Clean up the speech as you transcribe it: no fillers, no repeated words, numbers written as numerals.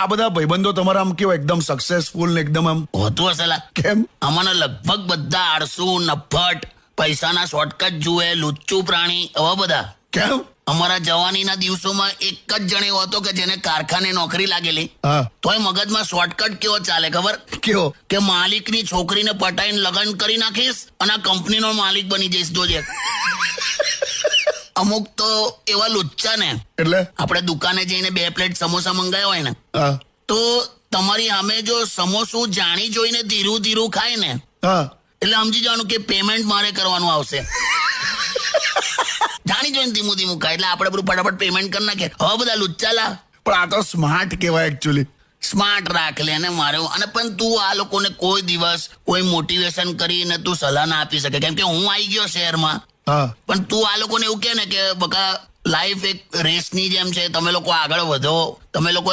આ બધા ભાઈબંધો તમારા આમ કેવો એકદમ સક્સેસફુલ ને એકદમ આમ હોતું હશે લા. કેમ? આમાંના લગભગ બધા આળસુ, નફ્ફટ, પૈસાના શોર્ટકટ જુએ, લુચ્ચું પ્રાણી, એવા બધા. કેમ? અમારા જવાનીના દિવસોમાં એક જ જણ એવો હતો કે જેને કારખાને નોકરી લાગેલી, હા. તોય મગજમાં શોર્ટકટ કેવો ચાલે ખબર? કેવો? કે માલિકની છોકરીને પટાઈને લગ્ન કરી નાખીશ અને આ કંપનીનો માલિક બની જઈશ, જોજે. અમુક તો એવા લુચ્ચા ને, એટલે આપણે દુકાને જઈને 2 પ્લેટ સમોસા મંગાવ્યા હોય ને, હા તો તમારી સામે જો સમોસું જાણી જોઈને ધીરું ધીરું ખાય ને, હા એટલે સમજી જવાનું કે પેમેન્ટ મારે કરવાનું આવશે. જાણી જોઈને ધીમું ધીમું ખાય એટલે આપણે બધું ફટાફટ પેમેન્ટ કરી નાખીએ. હવે બધા લુચ્ચાલા પણ આ તો સ્માર્ટ કહેવાય એકચ્યુઅલી. સ્માર્ટ રાખ લે ને મારે. અને પણ તું આ લોકોને કોઈ દિવસ કોઈ મોટિવેશન કરીને તું સલાહ ના આપી શકે, કેમ કે હું આવી ગયો શહેરમાં. હા પણ તું આ લોકોને એવું કે ને કે બકા લાઈફ એક રેસની જેમ છે, તમે લોકો આગળ વધો, તમે લોકો